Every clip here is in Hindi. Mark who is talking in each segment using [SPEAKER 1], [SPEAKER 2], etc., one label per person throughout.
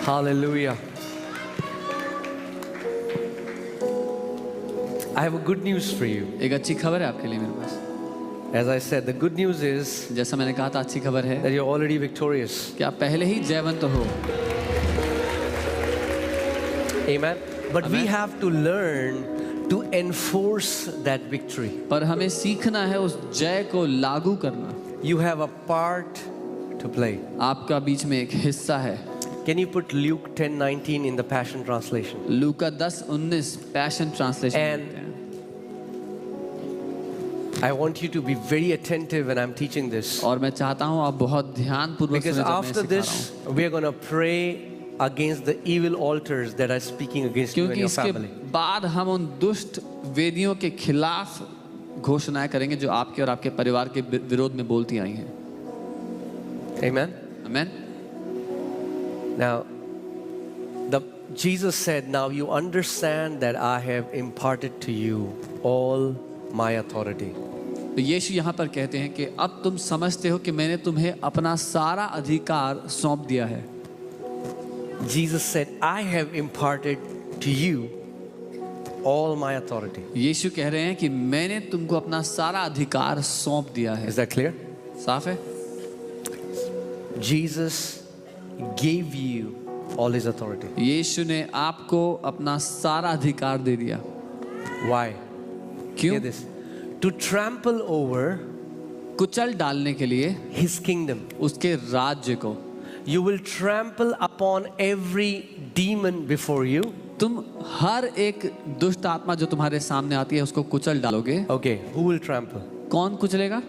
[SPEAKER 1] Hallelujah. I have a good news for you.
[SPEAKER 2] एक अच्छी खबर है आपके लिए मेरे पास.
[SPEAKER 1] As I said, the good news is
[SPEAKER 2] जैसा मैंने कहा था, अच्छी खबर है
[SPEAKER 1] that you're already victorious.
[SPEAKER 2] कि आप पहले ही जयवंत हो.
[SPEAKER 1] Amen. But we have to learn to enforce that victory.
[SPEAKER 2] पर हमें सीखना है उस जय को लागू करना.
[SPEAKER 1] You have a part to play.
[SPEAKER 2] आपका बीच में एक हिस्सा है.
[SPEAKER 1] Can you put Luke 10:19 in the Passion Translation?
[SPEAKER 2] Luka 10:19 passion translation.
[SPEAKER 1] And I want you to be very attentive when I'm teaching this.
[SPEAKER 2] और मैं चाहता हूँ आप बहुत ध्यानपूर्वक
[SPEAKER 1] Because
[SPEAKER 2] सुनें जब मैं
[SPEAKER 1] after
[SPEAKER 2] सिखा रहा
[SPEAKER 1] this,
[SPEAKER 2] हूँ.
[SPEAKER 1] we are going to pray against the evil altars that are speaking against you and
[SPEAKER 2] क्योंकि
[SPEAKER 1] your
[SPEAKER 2] इसके
[SPEAKER 1] family.
[SPEAKER 2] बाद हम उन दुष्ट वेदियों के खिलाफ घोषणाएं करेंगे जो आपके और आपके परिवार के विरोध में बोलती आई हैं.
[SPEAKER 1] Amen.
[SPEAKER 2] आमीन.
[SPEAKER 1] Now, Jesus said, now you understand that I have imparted to you all my authority.
[SPEAKER 2] तो यीशु यहाँ पर कहते हैं कि अब तुम समझते हो कि मैंने तुम्हें अपना सारा अधिकार सौंप दिया है.
[SPEAKER 1] Jesus said, I have imparted to you all my authority.
[SPEAKER 2] यीशु कह रहे हैं कि मैंने तुमको अपना सारा अधिकार सौंप दिया है.
[SPEAKER 1] Is that clear?
[SPEAKER 2] साफ है.
[SPEAKER 1] Jesus gave you all his authority.
[SPEAKER 2] यीशु ने आपको अपना सारा अधिकार दे दिया.
[SPEAKER 1] Why?
[SPEAKER 2] क्यों?
[SPEAKER 1] Hear this. To trample over
[SPEAKER 2] कुचल डालने के लिए
[SPEAKER 1] his kingdom.
[SPEAKER 2] उसके राज्य को.
[SPEAKER 1] You will trample upon every demon before you.
[SPEAKER 2] तुम हर एक दुष्ट आत्मा जो तुम्हारे सामने आती है उसको कुचल डालोगे.
[SPEAKER 1] Okay, who will trample?
[SPEAKER 2] कौन कुचलेगा?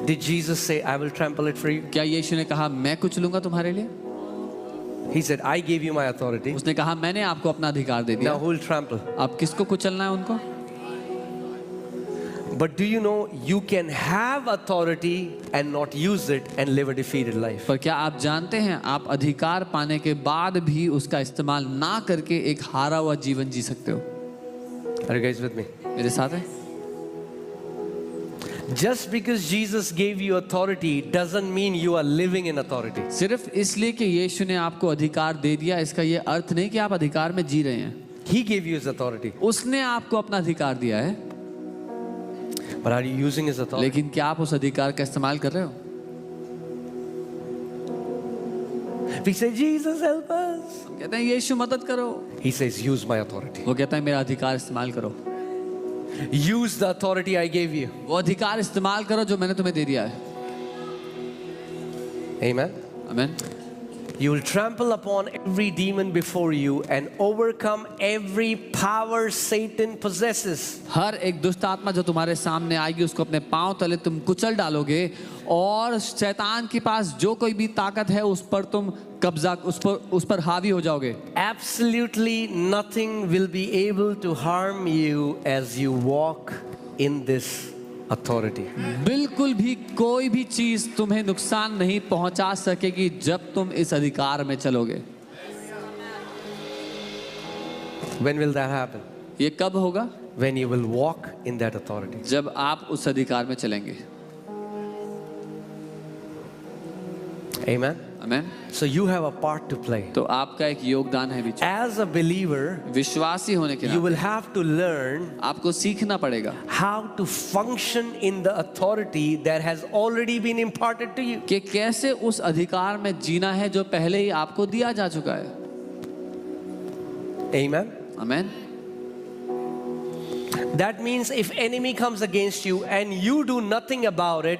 [SPEAKER 1] Did Jesus say, I will trample it for you?
[SPEAKER 2] क्या यीशु ने कहा मैं कुचलूंगा तुम्हारे लिए?
[SPEAKER 1] He said, I gave you my authority.
[SPEAKER 2] उसने कहा मैंने आपको अपना अधिकार दे दिया.
[SPEAKER 1] Now who will trample?
[SPEAKER 2] अब किसको कुचलना है उनको?
[SPEAKER 1] But do you know you can have authority and not use it and live a defeated life?
[SPEAKER 2] पर क्या आप जानते हैं आप अधिकार पाने के बाद भी उसका इस्तेमाल ना करके एक हारा हुआ जीवन जी सकते हो.
[SPEAKER 1] Are you guys with me?
[SPEAKER 2] मेरे साथ है.
[SPEAKER 1] Just because Jesus gave you authority doesn't mean you are living in authority.
[SPEAKER 2] सिर्फ इसलिए कि यीशु ने आपको अधिकार दे दिया इसका ये अर्थ नहीं कि आप अधिकार में जी रहे हैं.
[SPEAKER 1] He gave you his authority.
[SPEAKER 2] उसने आपको अपना अधिकार दिया है.
[SPEAKER 1] But are you using his authority?
[SPEAKER 2] लेकिन क्या आप उस अधिकार का इस्तेमाल कर रहे हो?
[SPEAKER 1] We say, Jesus help us.
[SPEAKER 2] हम कहते हैं यीशु मदद करो.
[SPEAKER 1] He says, use my authority.
[SPEAKER 2] वो कहता है मेरा अधिकार इस्तेमाल करो.
[SPEAKER 1] Use the authority I gave you.
[SPEAKER 2] वो अधिकार इस्तेमाल करो जो मैंने तुम्हें दे दिया है.
[SPEAKER 1] Amen.
[SPEAKER 2] आमीन.
[SPEAKER 1] You will trample upon every demon before you and overcome every power Satan possesses.
[SPEAKER 2] हर एक दुष्ट आत्मा जो तुम्हारे सामने आएगी उसको अपने पांव तले तुम कुचल डालोगे और शैतान के पास जो कोई भी ताकत है उस पर तुम कब्जा उस पर हावी हो जाओगे.
[SPEAKER 1] Absolutely nothing will be able to harm you as you walk in this authority.
[SPEAKER 2] बिल्कुल भी कोई भी चीज तुम्हें नुकसान नहीं पहुंचा सकेगी जब तुम इस अधिकार में चलोगे.
[SPEAKER 1] When will that happen?
[SPEAKER 2] ये कब होगा?
[SPEAKER 1] When you will walk in that authority.
[SPEAKER 2] जब आप उस अधिकार में चलेंगे.
[SPEAKER 1] Amen.
[SPEAKER 2] आमीन.
[SPEAKER 1] So you have a part to play.
[SPEAKER 2] तो आपका एक योगदान है बीच.
[SPEAKER 1] As a believer,
[SPEAKER 2] विश्वासी होने के
[SPEAKER 1] you
[SPEAKER 2] नाते
[SPEAKER 1] will have to learn
[SPEAKER 2] आपको सीखना पड़ेगा
[SPEAKER 1] how to function in the authority that has already been imparted to you.
[SPEAKER 2] कि कैसे उस अधिकार में जीना है जो पहले ही आपको दिया जा चुका है.
[SPEAKER 1] Amen.
[SPEAKER 2] आमीन.
[SPEAKER 1] That means if enemy comes against you and you do nothing about it,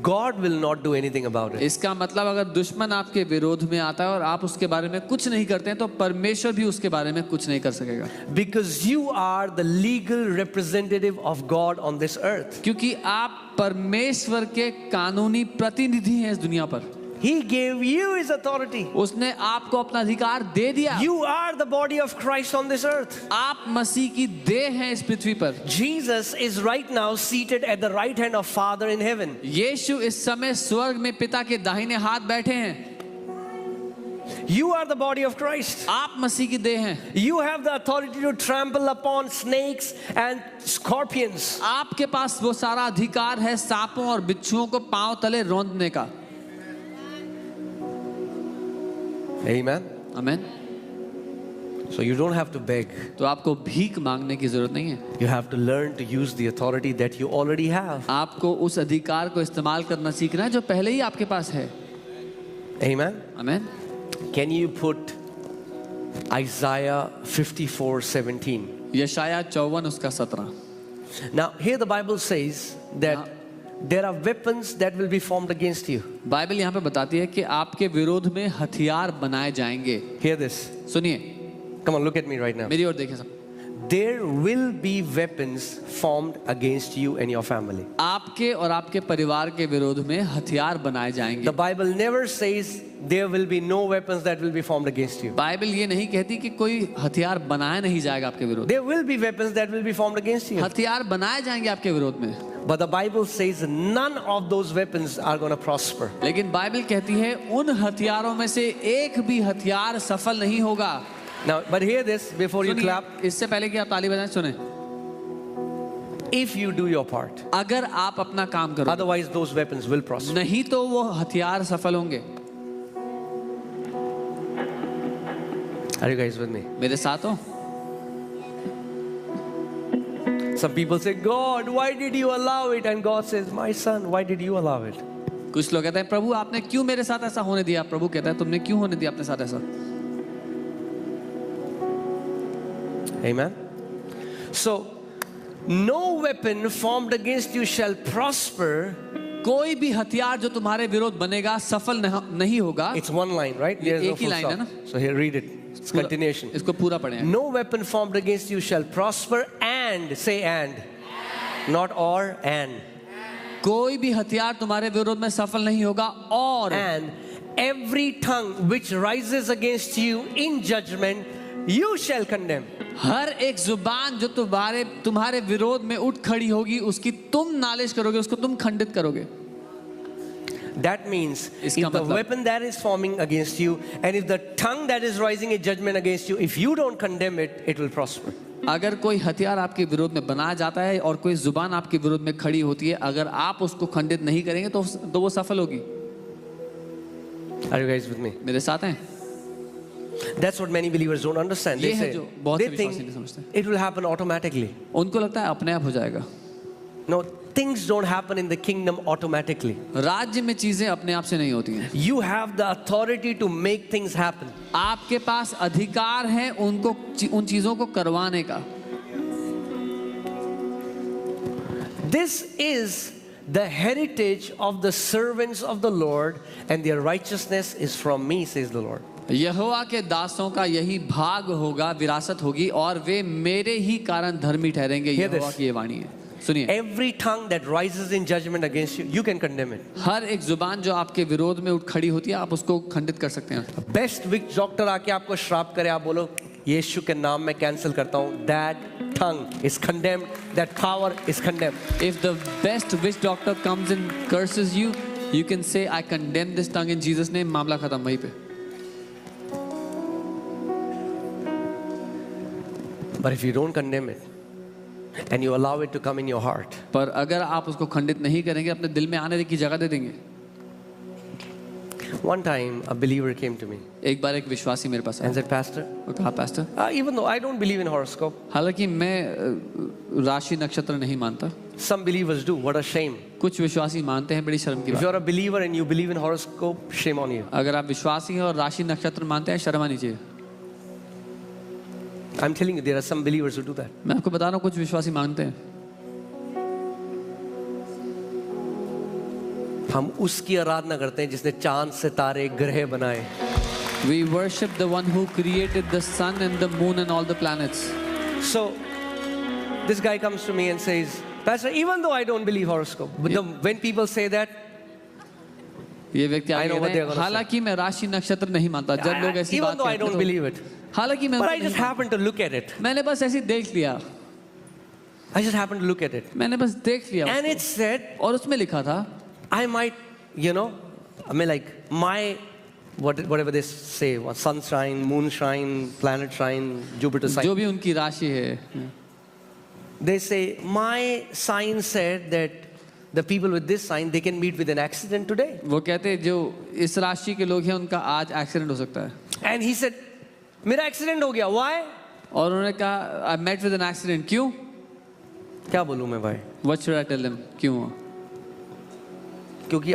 [SPEAKER 1] God will not do anything about it.
[SPEAKER 2] इसका मतलब अगर दुश्मन आपके विरोध में आता है और आप उसके बारे में कुछ नहीं करते हैं तो परमेश्वर भी उसके बारे में कुछ नहीं कर सकेगा.
[SPEAKER 1] Because you are the legal representative of God on this earth.
[SPEAKER 2] क्योंकि आप परमेश्वर के कानूनी प्रतिनिधि हैं इस दुनिया पर.
[SPEAKER 1] He gave you his authority.
[SPEAKER 2] उसने आपको अपना अधिकार दे दिया.
[SPEAKER 1] You are the body of Christ on this earth.
[SPEAKER 2] आप मसीह की देह हैं इस पृथ्वी पर.
[SPEAKER 1] Jesus is right now seated at the right hand of Father in heaven.
[SPEAKER 2] यीशु इस समय स्वर्ग में पिता के दाहिने हाथ बैठे हैं.
[SPEAKER 1] You are the body of Christ.
[SPEAKER 2] आप मसीह की देह हैं.
[SPEAKER 1] You have the authority to trample upon snakes and scorpions.
[SPEAKER 2] आपके पास वो सारा अधिकार है सांपों और बिच्छुओं को पांव तले रौंदने का.
[SPEAKER 1] Amen.
[SPEAKER 2] Amen.
[SPEAKER 1] So you don't have to beg.
[SPEAKER 2] तो आपको भीख मांगने की जरूरत नहीं है।
[SPEAKER 1] You have to learn to use the authority that you already have.
[SPEAKER 2] आपको उस अधिकार को इस्तेमाल करना सीखना है जो पहले ही आपके पास है।
[SPEAKER 1] Amen.
[SPEAKER 2] Amen.
[SPEAKER 1] Can you put Isaiah 54:17?
[SPEAKER 2] यशाया 54 उसका 17।
[SPEAKER 1] Now here the Bible says that there are weapons that will be formed against you.
[SPEAKER 2] Bible यहाँ पे बताती है कि आपके विरोध में हथियार बनाए जाएंगे।
[SPEAKER 1] Hear this.
[SPEAKER 2] सुनिए,
[SPEAKER 1] Come on, look at me right now.
[SPEAKER 2] मेरी ओर देखिए सब।
[SPEAKER 1] There will be weapons formed against you and your family.
[SPEAKER 2] आपके और आपके परिवार के विरोध में हथियार बनाए जाएंगे।
[SPEAKER 1] The Bible never says there will be no weapons that will be formed against you.
[SPEAKER 2] Bible ये नहीं कहती कि कोई हथियार बनाया नहीं जाएगा आपके विरोध में।
[SPEAKER 1] There will be weapons that will be formed against you.
[SPEAKER 2] हथियार बनाए जाएंगे आपके विरोध में।
[SPEAKER 1] But the Bible says none of those weapons are going to prosper.
[SPEAKER 2] लेकिन बाइबल कहती है उन हथियारों में से एक भी हथियार सफल नहीं होगा।
[SPEAKER 1] Now, but hear this before you
[SPEAKER 2] सुनिए,
[SPEAKER 1] clap.
[SPEAKER 2] इससे पहले कि आप ताली बजाएं, सुने,
[SPEAKER 1] If you do your part,
[SPEAKER 2] अगर आप अपना काम करो,
[SPEAKER 1] otherwise those weapons will prosper.
[SPEAKER 2] नहीं तो वो हथियार सफल होंगे।
[SPEAKER 1] Are you guys with me?
[SPEAKER 2] मेरे साथ हो?
[SPEAKER 1] Some people say, God, why did you allow it? And God says, my son, why did you allow it?
[SPEAKER 2] कुछ लोग कहते हैं प्रभु आपने क्यों मेरे साथ ऐसा होने दिया? प्रभु कहता है तुमने क्यों होने दिया अपने साथ ऐसा?
[SPEAKER 1] Amen. So, no weapon formed against you shall prosper.
[SPEAKER 2] कोई भी हथियार जो तुम्हारे विरोध बनेगा सफल नहीं होगा।
[SPEAKER 1] It's one line, right? There's no
[SPEAKER 2] एक ही
[SPEAKER 1] full
[SPEAKER 2] लाइन है
[SPEAKER 1] stop.
[SPEAKER 2] ना?
[SPEAKER 1] So here, read it. It's continuation.
[SPEAKER 2] इसको पूरा पढ़ें।
[SPEAKER 1] No weapon formed against you shall prosper, and say and, not or, and.
[SPEAKER 2] कोई भी हथियार तुम्हारे विरोध में सफल नहीं होगा और
[SPEAKER 1] And every tongue which rises against you in judgment, you shall condemn.
[SPEAKER 2] हर एक जुबान जो तुम्हारे विरोध में उठ खड़ी होगी उसकी तुम नालिश करोगे, उसको तुम खंडित करोगे।
[SPEAKER 1] That means if
[SPEAKER 2] इसका
[SPEAKER 1] the
[SPEAKER 2] मतलब
[SPEAKER 1] weapon that is forming against you, and if the tongue that is rising in judgment against you, if you don't condemn it, it will prosper.
[SPEAKER 2] अगर कोई हथियार आपके विरोध में बनाया जाता है और कोई जुबान आपके विरोध में खड़ी होती है, अगर आप उसको खंडित नहीं करेंगे तो वो सफल होगी।
[SPEAKER 1] Are you guys with me?
[SPEAKER 2] मेरे साथ हैं?
[SPEAKER 1] That's what many believers don't understand.
[SPEAKER 2] ये
[SPEAKER 1] They
[SPEAKER 2] है
[SPEAKER 1] say,
[SPEAKER 2] जो बहुत से
[SPEAKER 1] they
[SPEAKER 2] विश्वासी
[SPEAKER 1] think
[SPEAKER 2] नहीं समझते।
[SPEAKER 1] it will happen automatically.
[SPEAKER 2] उनको लगता है अपने आप हो जाएगा।
[SPEAKER 1] No, things don't happen in the kingdom automatically.
[SPEAKER 2] राज्य में चीजें अपने आप से नहीं होती हैं।
[SPEAKER 1] You have the authority to make things happen.
[SPEAKER 2] आपके पास अधिकार है उन चीजों को करवाने का।
[SPEAKER 1] This is the heritage of the servants of the Lord, and their righteousness is from me, says the Lord.
[SPEAKER 2] यहोवा के दासों का यही भाग होगा, विरासत होगी, और वे मेरे ही कारण धर्मी ठहरेंगे।
[SPEAKER 1] Hear this.
[SPEAKER 2] यहोवा की ये वाणी है। सुनिए,
[SPEAKER 1] Every tongue that rises in judgment against you, you can condemn it.
[SPEAKER 2] हर एक जुबान जो आपके विरोध में उठ खड़ी होती है आप उसको खंडित कर सकते हैं।
[SPEAKER 1] Best witch doctor आके आपको श्राप करे, आप बोलो यीशु के नाम में कैंसिल करता हूँ, that tongue is condemned, that power is condemned.
[SPEAKER 2] If the best witch doctor comes and curses you, you can say I condemn this tongue in Jesus name, मामला खत्म वहीं पे।
[SPEAKER 1] But if you don't condemn it and you allow it to come in your heart,
[SPEAKER 2] पर अगर आप उसको खंडित नहीं करेंगे, अपने दिल में आने की जगह दे देंगे।
[SPEAKER 1] one time a believer came to me
[SPEAKER 2] एक बार एक विश्वासी मेरे पास
[SPEAKER 1] and
[SPEAKER 2] आया
[SPEAKER 1] said, Pastor,
[SPEAKER 2] और कहा pastor,
[SPEAKER 1] even though I don't believe in horoscope,
[SPEAKER 2] हालांकि मैं राशि नक्षत्र नहीं मानता,
[SPEAKER 1] some believers do. What a shame.
[SPEAKER 2] कुछ विश्वासी मानते हैं, बड़ी शर्म की
[SPEAKER 1] If
[SPEAKER 2] बात।
[SPEAKER 1] you're a believer and you believe in horoscope, shame on you.
[SPEAKER 2] अगर आप विश्वासी हैं और राशि नक्षत्र मानते हैं, शर्म आनी चाहिए।
[SPEAKER 1] I'm telling you, there are some believers who do that.
[SPEAKER 2] मैं आपको बता रहा हूँ कुछ विश्वासी मानते हैं।
[SPEAKER 1] हम उसकी आराधना करते हैं जिसने चांद सितारे ग्रह बनाए।
[SPEAKER 2] We worship the one who created the sun and the moon and all the planets.
[SPEAKER 1] So this guy comes to me and says, Pastor, even though I don't believe horoscope, but when people say that,
[SPEAKER 2] ये व्यक्ति
[SPEAKER 1] I know
[SPEAKER 2] आगे
[SPEAKER 1] what
[SPEAKER 2] कहते
[SPEAKER 1] they're
[SPEAKER 2] हैं,
[SPEAKER 1] gonna say.
[SPEAKER 2] हालांकि मैं राशि नक्षत्र नहीं मानता, जब लोग ऐसी
[SPEAKER 1] even
[SPEAKER 2] बात
[SPEAKER 1] though I
[SPEAKER 2] कहते
[SPEAKER 1] don't
[SPEAKER 2] हैं
[SPEAKER 1] believe it,
[SPEAKER 2] हालांकि मैं
[SPEAKER 1] but
[SPEAKER 2] उनको
[SPEAKER 1] I just
[SPEAKER 2] नहीं
[SPEAKER 1] happened to look at it.
[SPEAKER 2] मानता। मैंने बस ऐसे ही देख लिया,
[SPEAKER 1] I just happened to look at it.
[SPEAKER 2] मैंने बस देख लिया
[SPEAKER 1] And
[SPEAKER 2] उसको।
[SPEAKER 1] it said,
[SPEAKER 2] और उसमें लिखा था,
[SPEAKER 1] I might, I mean like my, whatever they say, what, sunshine, moonshine, planet shine, Jupiter sign.
[SPEAKER 2] जो भी उनकी राशि है,
[SPEAKER 1] They say, my sign said that the people with this sign, they can meet with an accident today.
[SPEAKER 2] वो कहते हैं जो इस राशि के लोग हैं उनका आज एक्सीडेंट हो सकता है।
[SPEAKER 1] And he said, मेरा एक्सीडेंट हो गया. Why?
[SPEAKER 2] और उन्होंने कहा I met with an accident. क्यों?
[SPEAKER 1] क्या बोलूं मैं भाई?
[SPEAKER 2] What should I tell him? क्यों हुआ?
[SPEAKER 1] क्योंकि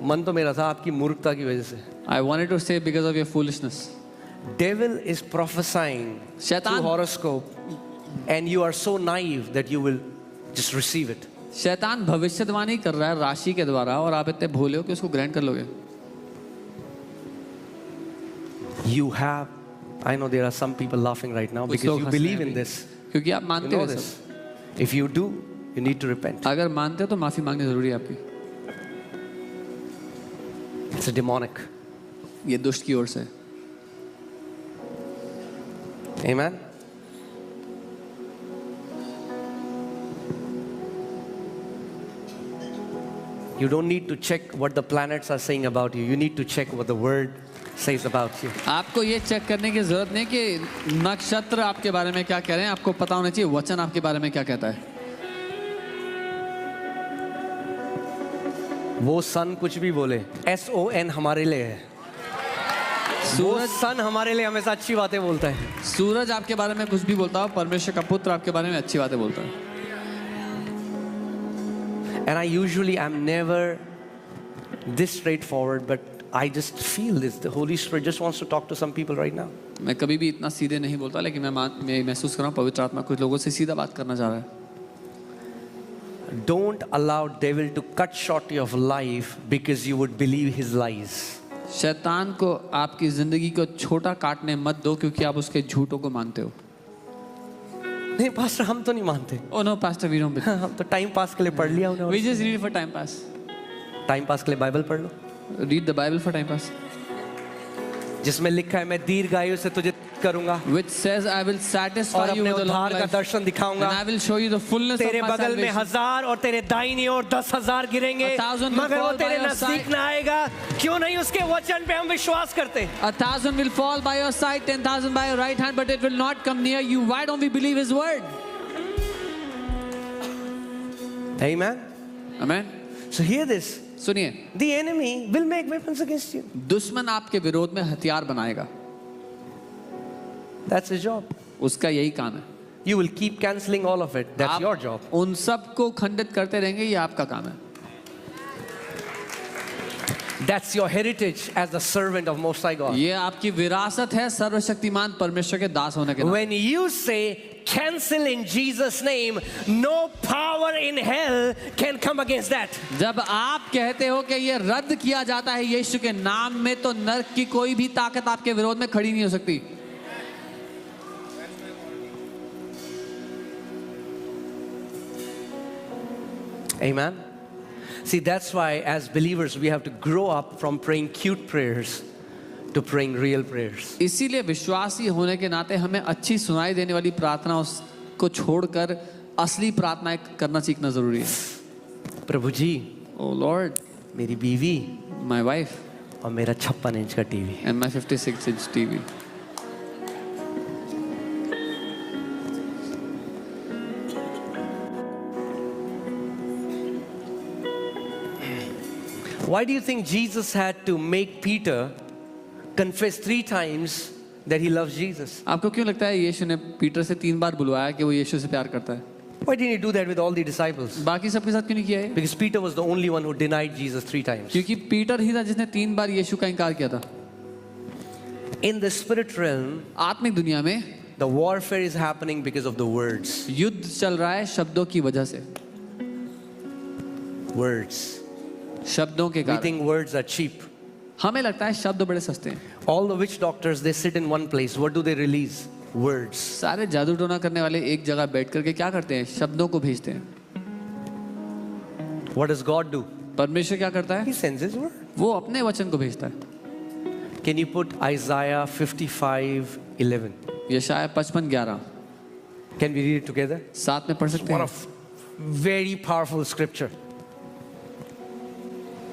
[SPEAKER 1] मन तो मेरा था आपकी मूर्खता की वजह से.
[SPEAKER 2] आई वांटेड टू से because of your foolishness.
[SPEAKER 1] Devil is prophesying
[SPEAKER 2] शैतान-
[SPEAKER 1] through horoscope, and you are so naive that you will just receive it.
[SPEAKER 2] शैतान भविष्यवाणी कर रहा है राशि के द्वारा और आप इतने भोले हो कि उसको ग्रहण कर लोगे.
[SPEAKER 1] You have, I know there are some people laughing right now
[SPEAKER 2] कुछ
[SPEAKER 1] because
[SPEAKER 2] लोग
[SPEAKER 1] you
[SPEAKER 2] हंस रहे
[SPEAKER 1] believe
[SPEAKER 2] हैं
[SPEAKER 1] in
[SPEAKER 2] अभी.
[SPEAKER 1] this.
[SPEAKER 2] क्योंकि आप
[SPEAKER 1] You
[SPEAKER 2] मानते
[SPEAKER 1] know
[SPEAKER 2] हो
[SPEAKER 1] this.
[SPEAKER 2] सब.
[SPEAKER 1] If you do, you need to repent.
[SPEAKER 2] अगर मानते हो तो माफी मांगनी जरूरी है आपकी.
[SPEAKER 1] It's a demonic.
[SPEAKER 2] ये दुष्ट की ओर से.
[SPEAKER 1] Amen. You don't need to check what the planets are saying about you. You need to check what the word says about you.
[SPEAKER 2] आपको ये चेक करने की जरूरत नहीं कि नक्षत्र आपके बारे में क्या कह रहे हैं. आपको पता होना चाहिए वचन आपके बारे में क्या कहता है.
[SPEAKER 1] वो सन कुछ भी बोले, SON हमारे लिए है. वो
[SPEAKER 2] सूरज
[SPEAKER 1] सन हमारे लिए हमेशा अच्छी बातें बोलता है.
[SPEAKER 2] सूरज आपके बारे में कुछ भी बोलता हो, परमेश्वर का पुत्र आपके बारे में अच्छी बातें बोलता है.
[SPEAKER 1] And I usually am never this straightforward, but I just feel this. The Holy Spirit just wants to talk to some people right now.
[SPEAKER 2] मैं कभी भी इतना सीधे नहीं बोलता, लेकिन मैं महसूस कर रहा हूँ पवित्र आत्मा कुछ लोगों से सीधा बात करना चाह रहा है.
[SPEAKER 1] Don't allow devil to cut short your life because you would believe his lies.
[SPEAKER 2] शैतान को आपकी जिंदगी को छोटा काटने मत दो क्योंकि आप उसके झूठों को मानते हो.
[SPEAKER 1] नहीं पास्टर, हम तो नहीं मानते.
[SPEAKER 2] Oh no, Pastor, we don't believe.
[SPEAKER 1] हम तो टाइम पास के लिए पढ़ लिया उन्होंने.
[SPEAKER 2] We just read it for time pass.
[SPEAKER 1] Time pass के लिए बाइबल पढ़ लो,
[SPEAKER 2] Read the Bible for time pass.
[SPEAKER 1] जिसमें लिखा है मैं दीर्घायु से तुझे करूंगा
[SPEAKER 2] Which says, I will
[SPEAKER 1] और
[SPEAKER 2] satisfy you
[SPEAKER 1] अपने
[SPEAKER 2] with a long
[SPEAKER 1] उद्धार का
[SPEAKER 2] life.
[SPEAKER 1] दर्शन
[SPEAKER 2] And
[SPEAKER 1] दिखाऊंगा.
[SPEAKER 2] I will show you the fullness of
[SPEAKER 1] तेरे
[SPEAKER 2] my
[SPEAKER 1] बगल में
[SPEAKER 2] salvation.
[SPEAKER 1] 1000 और तेरे दाहिनी ओर 10,000 गिरेंगे,
[SPEAKER 2] 1,000 will
[SPEAKER 1] मगर वो
[SPEAKER 2] fall by
[SPEAKER 1] तेरे
[SPEAKER 2] your
[SPEAKER 1] नजदीक
[SPEAKER 2] side.
[SPEAKER 1] ना आएगा. क्यों नहीं? उसके वचन पे हम विश्वास करते हैं.
[SPEAKER 2] 1,000 will fall by your side, 10,000 by your right hand, but it will not come near you. Why don't we believe His word?
[SPEAKER 1] Amen.
[SPEAKER 2] Amen.
[SPEAKER 1] So hear this.
[SPEAKER 2] सुनिए,
[SPEAKER 1] The enemy will make weapons against you.
[SPEAKER 2] दुश्मन आपके विरोध में हथियार बनाएगा.
[SPEAKER 1] That's his job.
[SPEAKER 2] उसका यही काम है.
[SPEAKER 1] You will keep canceling all of it. That's
[SPEAKER 2] आप
[SPEAKER 1] your job.
[SPEAKER 2] उन सब को खंडित करते रहेंगे, ये आपका काम है.
[SPEAKER 1] That's your heritage as the servant of Most High God.
[SPEAKER 2] ये आपकी विरासत है सर्वशक्तिमान परमेश्वर के दास होने के नाते.
[SPEAKER 1] When you say cancel in Jesus' name, no power in hell can come against that.
[SPEAKER 2] जब आप कहते हो कि ये रद्द किया जाता है यीशु के नाम में, तो नरक की कोई भी ताकत आपके विरोध में खड़ी नहीं हो सकती.
[SPEAKER 1] Amen. See, that's why as believers we have to grow up from praying cute prayers to praying real prayers.
[SPEAKER 2] इसीलिए विश्वासी होने के नाते हमें अच्छी सुनाई देने वाली प्रार्थना को छोड़कर असली प्रार्थनाएं करना सीखना जरूरी है.
[SPEAKER 1] प्रभु जी,
[SPEAKER 2] ओ लॉर्ड,
[SPEAKER 1] मेरी बीवी
[SPEAKER 2] माय वाइफ
[SPEAKER 1] और मेरा 56 इंच का TV.
[SPEAKER 2] And my 56 inch TV.
[SPEAKER 1] Why do you think Jesus had to make Peter confess 3 times that he loves Jesus?
[SPEAKER 2] आपको क्यों लगता है यीशु ने पीटर से 3 बार बुलवाया कि वो यीशु से प्यार करता है?
[SPEAKER 1] Why didn't he do that with all the disciples?
[SPEAKER 2] बाकी सबके साथ क्यों नहीं किया है?
[SPEAKER 1] Because Peter was the only one who denied Jesus 3 times.
[SPEAKER 2] क्योंकि पीटर ही था जिसने 3 बार यीशु का इनकार किया था.
[SPEAKER 1] In the spirit realm,
[SPEAKER 2] आत्मिक दुनिया में
[SPEAKER 1] the warfare is happening because of the words.
[SPEAKER 2] युद्ध चल रहा है शब्दों की वजह से.
[SPEAKER 1] Words.
[SPEAKER 2] शब्दों के
[SPEAKER 1] We
[SPEAKER 2] कारण.
[SPEAKER 1] think words are cheap.
[SPEAKER 2] हमें लगता है शब्द बड़े सस्ते हैं.
[SPEAKER 1] All the witch doctors, they sit in one place. What do they release? Words.
[SPEAKER 2] सारे जादू टोना करने वाले एक जगह बैठ करके क्या करते हैं? शब्दों को भेजते हैं.
[SPEAKER 1] What does God do?
[SPEAKER 2] परमेश्वर क्या करता है?
[SPEAKER 1] He sends his word.
[SPEAKER 2] वो अपने वचन को भेजता है.
[SPEAKER 1] Can you put Isaiah 55:11?
[SPEAKER 2] यशायाह 55:11
[SPEAKER 1] Can we read it together?
[SPEAKER 2] साथ में पढ़ सकते
[SPEAKER 1] What
[SPEAKER 2] हैं.
[SPEAKER 1] a very powerful scripture.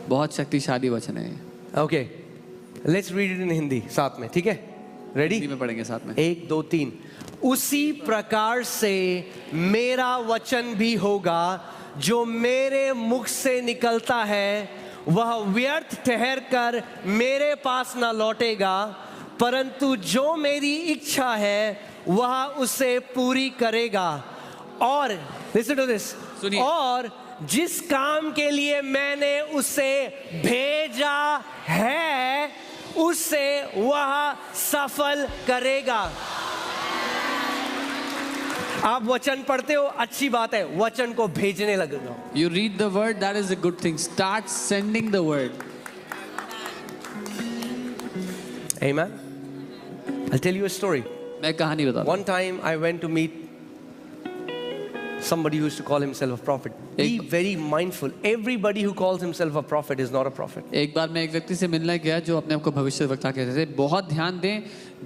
[SPEAKER 2] बहुत शक्तिशाली वचन है.
[SPEAKER 1] Okay. Let's read it in Hindi. साथ में, ठीक है? Ready?
[SPEAKER 2] हिंदी में पढ़ेंगे साथ में.
[SPEAKER 1] 1 2 3. उसी प्रकार से मेरा वचन भी होगा, जो मेरे मुख से निकलता है वह व्यर्थ ठहर कर मेरे पास न लौटेगा, परंतु जो मेरी इच्छा है वह उसे पूरी करेगा। और listen to this,
[SPEAKER 2] सुनिए।
[SPEAKER 1] और जिस काम के लिए मैंने उसे भेजा है उसे वह सफल करेगा। आप वचन पढ़ते हो, अच्छी बात है, वचन को भेजने लग जाओ।
[SPEAKER 2] You read the word, that is a good thing. Start sending the word.
[SPEAKER 1] Amen. I'll tell you a story.
[SPEAKER 2] मैं कहानी बता
[SPEAKER 1] One time I went to meet somebody who used to call himself a prophet. Be very mindful. Everybody who calls himself a prophet is not a prophet.
[SPEAKER 2] एक बार मैं एक व्यक्ति से मिलने गया जो अपने आप को भविष्यवक्ता कहते थे। बहुत ध्यान दें,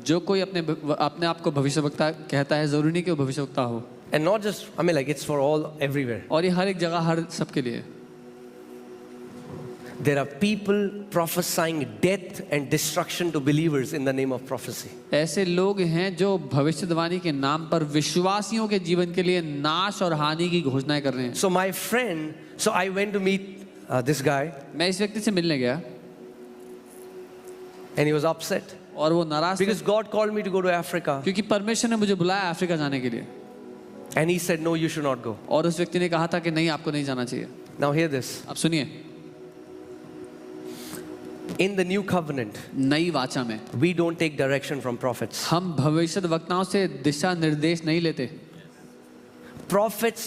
[SPEAKER 2] जो कोई अपने आप को भविष्यवक्ता कहता है जरूरी नहीं कि वो भविष्यवक्ता हो।
[SPEAKER 1] And not just, I mean, like it's for all, everywhere.
[SPEAKER 2] और ये हर एक जगह हर सबके लिए।
[SPEAKER 1] There are people prophesying death and destruction to believers in the name of prophecy.
[SPEAKER 2] ऐसे लोग हैं जो भविष्यवाणी के नाम पर विश्वासियों के जीवन के लिए नाश और हानि की घोषणाएं कर रहे हैं।
[SPEAKER 1] So my friend, so I went to meet this guy
[SPEAKER 2] मैं इस व्यक्ति से मिलने गया
[SPEAKER 1] and he was upset
[SPEAKER 2] और वो नाराज थे
[SPEAKER 1] because God called me to go to Africa
[SPEAKER 2] क्योंकि परमेश्वर ने मुझे बुलाया अफ्रीका जाने के लिए
[SPEAKER 1] and he said no, you should not go.
[SPEAKER 2] और उस व्यक्ति ने कहा था कि नहीं, आपको नहीं जाना चाहिए।
[SPEAKER 1] Now hear this.
[SPEAKER 2] अब सुनिए,
[SPEAKER 1] In the new covenant,
[SPEAKER 2] नई वाचा में
[SPEAKER 1] we don't take direction from prophets.
[SPEAKER 2] हम भविष्यवक्ताओं से दिशा निर्देश नहीं लेते।
[SPEAKER 1] Prophets,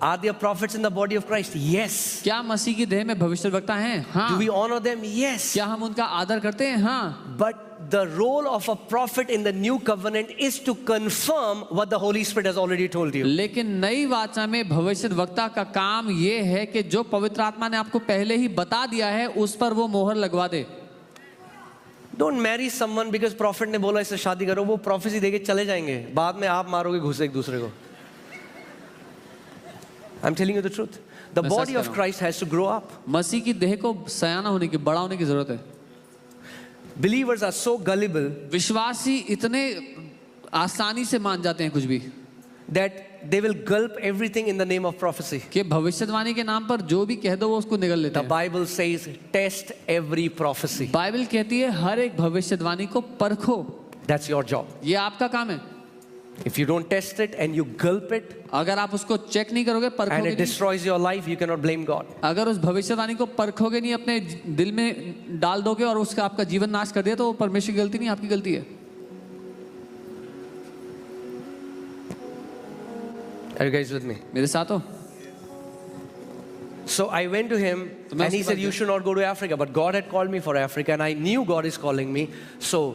[SPEAKER 1] are there prophets in the body of Christ? Yes.
[SPEAKER 2] क्या मसीह की देह में भविष्यवक्ता हैं? हाँ।
[SPEAKER 1] Do we honor them? Yes.
[SPEAKER 2] क्या हम उनका आदर करते हैं? हाँ।
[SPEAKER 1] But the role of a prophet in the new covenant is to confirm what the Holy Spirit has already told you.
[SPEAKER 2] लेकिन नई वाचा में भविष्यवक्ता का काम ये है कि जो पवित्र आत्मा ने आपको पहले ही बता दिया है उस पर वो मोहर लगवा दे।
[SPEAKER 1] Don't marry someone because prophet ने बोला इससे शादी करो, वो prophecy देके चले जाएंगे, बाद में आप मारोगे घुसे एक दूसरे को। I'm telling you the truth. The
[SPEAKER 2] मैं
[SPEAKER 1] body
[SPEAKER 2] सच कह
[SPEAKER 1] of
[SPEAKER 2] रहा हूँ।
[SPEAKER 1] Christ has to grow up.
[SPEAKER 2] मसीह की देह को सयाना होने की, बड़ा होने की जरूरत है।
[SPEAKER 1] Believers are so gullible
[SPEAKER 2] विश्वासी इतने आसानी से मान जाते हैं कुछ भी
[SPEAKER 1] that they will gulp everything in the name of prophecy.
[SPEAKER 2] कि भविष्यवाणी के नाम पर जो भी कह दो वो उसको निगल लेते
[SPEAKER 1] The
[SPEAKER 2] हैं।
[SPEAKER 1] Bible says, test every prophecy.
[SPEAKER 2] Bible कहती है हर एक भविष्यवाणी को परखो।
[SPEAKER 1] That's your job.
[SPEAKER 2] ये आपका काम है।
[SPEAKER 1] If you don't test it and you gulp it
[SPEAKER 2] अगर आप उसको चेक नहीं करोगे,
[SPEAKER 1] and
[SPEAKER 2] परखोगे
[SPEAKER 1] it
[SPEAKER 2] नहीं,
[SPEAKER 1] destroys your life, you cannot blame God.
[SPEAKER 2] अगर उस भविष्यवाणी को परखोगे नहीं, अपने दिल में डाल दोगे और उसका आपका जीवन नाश कर दिया, तो वो परमेश्वर की गलती नहीं, आपकी गलती है।
[SPEAKER 1] Are you guys with me?
[SPEAKER 2] मेरे साथ हो?
[SPEAKER 1] So I went to him
[SPEAKER 2] तो मैं
[SPEAKER 1] and he
[SPEAKER 2] उसके
[SPEAKER 1] said,
[SPEAKER 2] पास
[SPEAKER 1] you
[SPEAKER 2] गया।
[SPEAKER 1] should not go to Africa. But God had called me for Africa and I knew God is calling me. So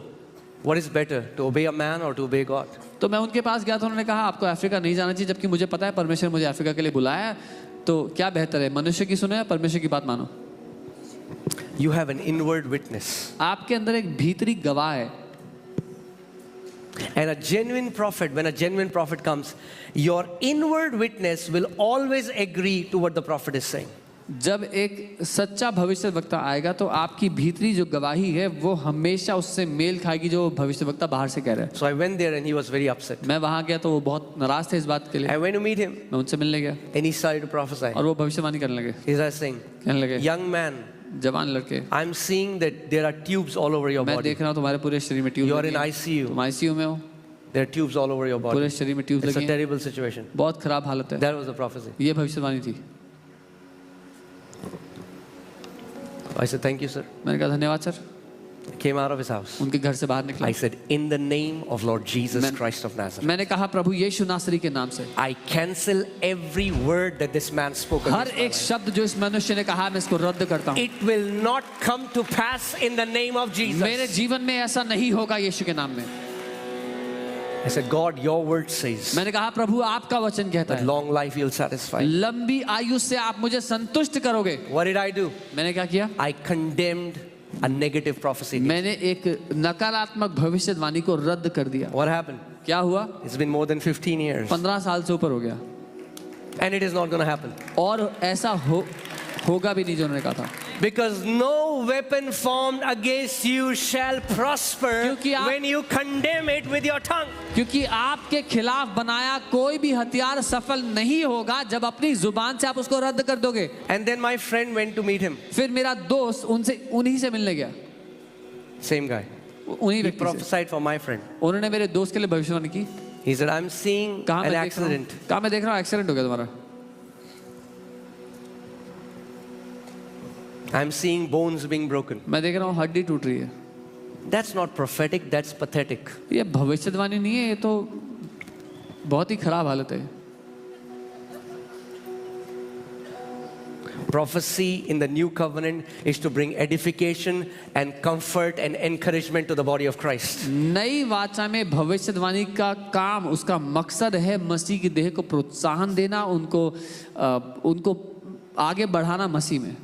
[SPEAKER 1] what is better, to obey a man or to obey God?
[SPEAKER 2] तो मैं उनके पास गया तो उन्होंने कहा आपको अफ्रीका नहीं जाना चाहिए, जबकि मुझे पता है परमेश्वर मुझे अफ्रीका के लिए बुलाया है। तो क्या बेहतर है, मनुष्य की सुनो या परमेश्वर की बात मानो?
[SPEAKER 1] You have an inward witness.
[SPEAKER 2] आपके अंदर एक भीतरी गवाह है।
[SPEAKER 1] And a genuine prophet, when a genuine prophet comes, your inward witness will always agree to what the prophet is saying.
[SPEAKER 2] जब एक सच्चा भविष्यवक्ता आएगा तो आपकी भीतरी जो गवाही है वो हमेशा उससे मेल खाएगी जो भविष्यवक्ता बाहर से कह रहा है।
[SPEAKER 1] So I went there and he was very upset.
[SPEAKER 2] मैं वहां गया तो वो बहुत नाराज थे इस बात के लिए।
[SPEAKER 1] I went to meet him
[SPEAKER 2] मैं उनसे मिलने गया
[SPEAKER 1] and he started to prophesy.
[SPEAKER 2] और वो भविष्यवाणी करने लगे।
[SPEAKER 1] He started saying,
[SPEAKER 2] कहने लगे,
[SPEAKER 1] young man,
[SPEAKER 2] जवान लड़के,
[SPEAKER 1] I'm seeing that there are tubes all over your
[SPEAKER 2] मैं
[SPEAKER 1] body.
[SPEAKER 2] देख रहा हूँ तुम्हारे पूरे शरीर में ट्यूब
[SPEAKER 1] You are
[SPEAKER 2] लगी
[SPEAKER 1] in
[SPEAKER 2] हैं।
[SPEAKER 1] ICU.
[SPEAKER 2] तुम आईसीयू में हो,
[SPEAKER 1] There are tubes all over your
[SPEAKER 2] पूरे
[SPEAKER 1] body.
[SPEAKER 2] शरीर में ट्यूब
[SPEAKER 1] It's
[SPEAKER 2] लगी
[SPEAKER 1] a
[SPEAKER 2] हैं।
[SPEAKER 1] terrible situation.
[SPEAKER 2] बहुत खराब हालत है।
[SPEAKER 1] That was the prophecy.
[SPEAKER 2] ये भविष्यवाणी थी।
[SPEAKER 1] I said, thank you, sir.
[SPEAKER 2] मैंने कहा धन्यवाद sir.
[SPEAKER 1] Came out of his house.
[SPEAKER 2] उनके घर से बाहर निकला।
[SPEAKER 1] I said, in the name of Lord Jesus
[SPEAKER 2] Man-
[SPEAKER 1] Christ of Nazareth,
[SPEAKER 2] मैंने कहा प्रभु यीशु नासरी के नाम से
[SPEAKER 1] I cancel every word that this man spoke
[SPEAKER 2] her
[SPEAKER 1] against my
[SPEAKER 2] एक
[SPEAKER 1] life.
[SPEAKER 2] शब्द जो इस मनुष्य ने कहा मैं इसको रद्द करता हूँ।
[SPEAKER 1] It will not come to pass in the name of
[SPEAKER 2] मेरे
[SPEAKER 1] Jesus.
[SPEAKER 2] जीवन में ऐसा नहीं होगा यीशु के नाम में।
[SPEAKER 1] I said, God, your word says
[SPEAKER 2] मैंने कहा प्रभु आपका वचन कहता
[SPEAKER 1] that
[SPEAKER 2] है
[SPEAKER 1] long life you'll satisfy.
[SPEAKER 2] लंबी आयु से आप मुझे संतुष्ट करोगे।
[SPEAKER 1] What did I do?
[SPEAKER 2] मैंने क्या किया?
[SPEAKER 1] I condemned a negative prophecy.
[SPEAKER 2] मैंने एक नकारात्मक भविष्यवाणी को रद्द कर दिया।
[SPEAKER 1] What happened?
[SPEAKER 2] क्या हुआ?
[SPEAKER 1] It's been more than 15 years
[SPEAKER 2] 15 साल से ऊपर हो गया
[SPEAKER 1] and it is not going to happen.
[SPEAKER 2] और ऐसा होगा भी नहीं जो उन्होंने कहा था।
[SPEAKER 1] Because no weapon formed against you shall prosper
[SPEAKER 2] क्योंकि आप-
[SPEAKER 1] when you condemn it with your tongue.
[SPEAKER 2] क्योंकि आपके खिलाफ बनाया कोई भी हथियार सफल नहीं होगा जब अपनी जुबान से आप उसको रद्द कर दोगे।
[SPEAKER 1] And then my friend went to meet him.
[SPEAKER 2] फिर मेरा दोस्त उन्हीं से मिलने गया।
[SPEAKER 1] Same guy.
[SPEAKER 2] उन्हीं
[SPEAKER 1] He
[SPEAKER 2] व्यक्ति से।
[SPEAKER 1] prophesied for my friend.
[SPEAKER 2] उन्होंने मेरे दोस्त के लिए भविष्यवाणी की।
[SPEAKER 1] He said, I'm seeing
[SPEAKER 2] कहाँ
[SPEAKER 1] an
[SPEAKER 2] मैं देख रहा हूँ,
[SPEAKER 1] accident.
[SPEAKER 2] कहाँ मैं देख रहा हूँ एक्सीडेंट हो गया तुम्हारा।
[SPEAKER 1] I'm seeing bones being broken.
[SPEAKER 2] मैं देख रहा हूँ हड्डी टूट रही है।
[SPEAKER 1] That's not prophetic, that's pathetic.
[SPEAKER 2] ये भविष्यवाणी नहीं है, ये तो बहुत ही खराब हालत है।
[SPEAKER 1] Prophecy in the new covenant is to bring edification and comfort and encouragement to the body of Christ.
[SPEAKER 2] नई वाचा में भविष्यवाणी का काम, उसका मकसद है मसीह की देह को प्रोत्साहन देना, उनको आगे बढ़ाना मसीह में।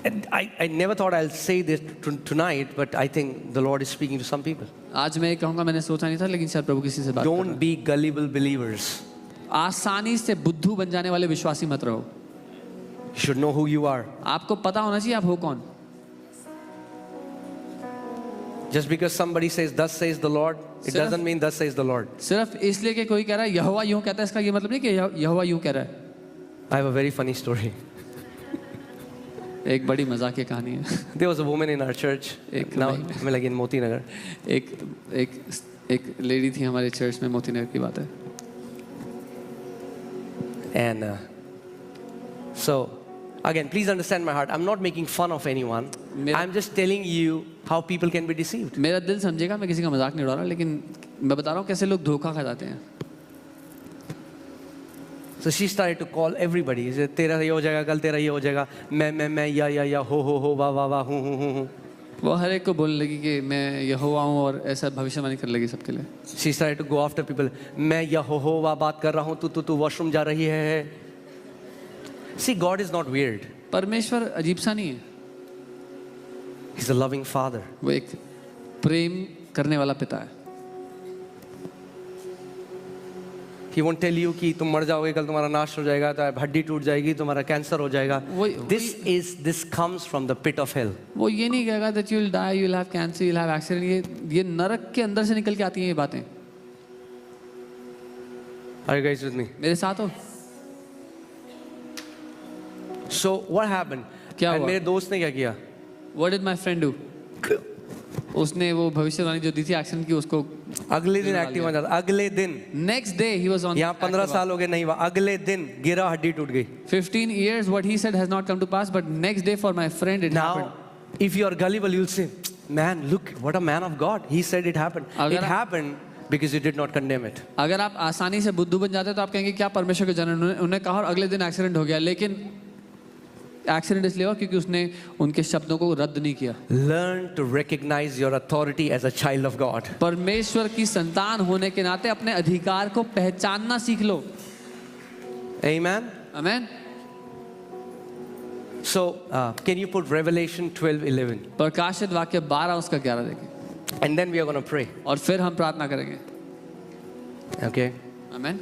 [SPEAKER 1] And I never thought I'll say this tonight, but I think the Lord is speaking to some people.
[SPEAKER 2] आज मैं कहूँगा, मैंने सोचा नहीं था, लेकिन शायद प्रभु किसी से बात कर रहा
[SPEAKER 1] Don't be gullible believers.
[SPEAKER 2] है। आसानी से बुद्धू बन जाने वाले विश्वासी मत रहो।
[SPEAKER 1] You should know who you are.
[SPEAKER 2] आपको पता होना चाहिए आप हो कौन।
[SPEAKER 1] Just because somebody says, thus says the Lord, it
[SPEAKER 2] Sirf-
[SPEAKER 1] doesn't mean thus says the Lord.
[SPEAKER 2] सिर्फ इसलिए कि कोई कह रहा है यहोवा यूं कहता है, इसका ये मतलब नहीं कि यहोवा यूं कह रहा है।
[SPEAKER 1] I have a very funny story.
[SPEAKER 2] एक बड़ी मजाक की कहानी है।
[SPEAKER 1] There was a woman in our church. Now, I'm like in Moti Nagar.
[SPEAKER 2] एक लेडी थी हमारे चर्च में, मोती नगर की बात है।
[SPEAKER 1] And so, again, please understand my heart. I'm not making fun of anyone. I'm just telling you how people can be deceived.
[SPEAKER 2] मेरा दिल समझेगा, मैं किसी का मजाक नहीं उड़ा रहा, लेकिन मैं बता रहा हूँ कैसे लोग धोखा खा जाते हैं।
[SPEAKER 1] So she started to call everybody. She said, तेरा ये हो जाएगा, कल तेरा ये हो जाएगा, मैं या हो वाह हूँ.
[SPEAKER 2] वो हर एक को बोलने लगी कि मैं यहोवा हूँ, और ऐसा भविष्यवाणी करने लगी सबके लिए।
[SPEAKER 1] She started to go after people. मैं यहोवा बात कर रहा हूँ, तू वॉशरूम जा रही है. See, God is not weird.
[SPEAKER 2] परमेश्वर अजीब सा नहीं है,
[SPEAKER 1] He's a loving Father.
[SPEAKER 2] वो एक प्रेम करने वाला पिता है।
[SPEAKER 1] He won't tell you कि तुम मर जाओगे, कल तुम्हारा नाश हो जाएगा, तो हड्डी टूट जाएगी, तुम्हारा कैंसर हो जाएगा. This comes from the pit of hell.
[SPEAKER 2] वो ये नहीं कहेगा that you'll die, you'll have cancer, you'll have accident. ये नरक के अंदर से निकल के आती हैं ये बातें।
[SPEAKER 1] Are you guys with me?
[SPEAKER 2] मेरे साथ हो?
[SPEAKER 1] So what happened?
[SPEAKER 2] क्या
[SPEAKER 1] And
[SPEAKER 2] हुआ?
[SPEAKER 1] मेरे दोस्त ने क्या किया?
[SPEAKER 2] What did my friend do? उसने वो भविष्यवाणी जो दी थी एक्सीडेंट की, उसको
[SPEAKER 1] अगले दिन एक्टिव हो जाता. अगले दिन
[SPEAKER 2] next day he was on.
[SPEAKER 1] यहाँ 15 साल हो गए नहीं हुआ, अगले दिन गिरा, हड्डी टूट गई.
[SPEAKER 2] 15 years what he said has not come to pass, but next day for my friend it happened.
[SPEAKER 1] Now, if you are gullible, you'll say, man, look, what a man of God. He said it happened.
[SPEAKER 2] अगर
[SPEAKER 1] It happened because you did not condemn it.
[SPEAKER 2] अगर आप आसानी से बुद्धू बन जाते तो आप कहेंगे क्या परमेश्वर के जन, उन्होंने कहा और अगले दिन एक्सीडेंट हो गया, लेकिन एक्सीडेंट इसलिए हुआ क्योंकि उसने उनके शब्दों को रद्द नहीं किया।
[SPEAKER 1] Learn to recognize your authority as a child of God.
[SPEAKER 2] परमेश्वर की संतान होने के नाते अपने अधिकार को पहचानना सीख लो।
[SPEAKER 1] Amen.
[SPEAKER 2] Amen.
[SPEAKER 1] So, can you put Revelation 12:11?
[SPEAKER 2] प्रकाशित वाक्य 12 उसका 11 देखें,
[SPEAKER 1] And then we are going to pray.
[SPEAKER 2] और फिर हम प्रार्थना करेंगे।
[SPEAKER 1] Okay.
[SPEAKER 2] आमेन।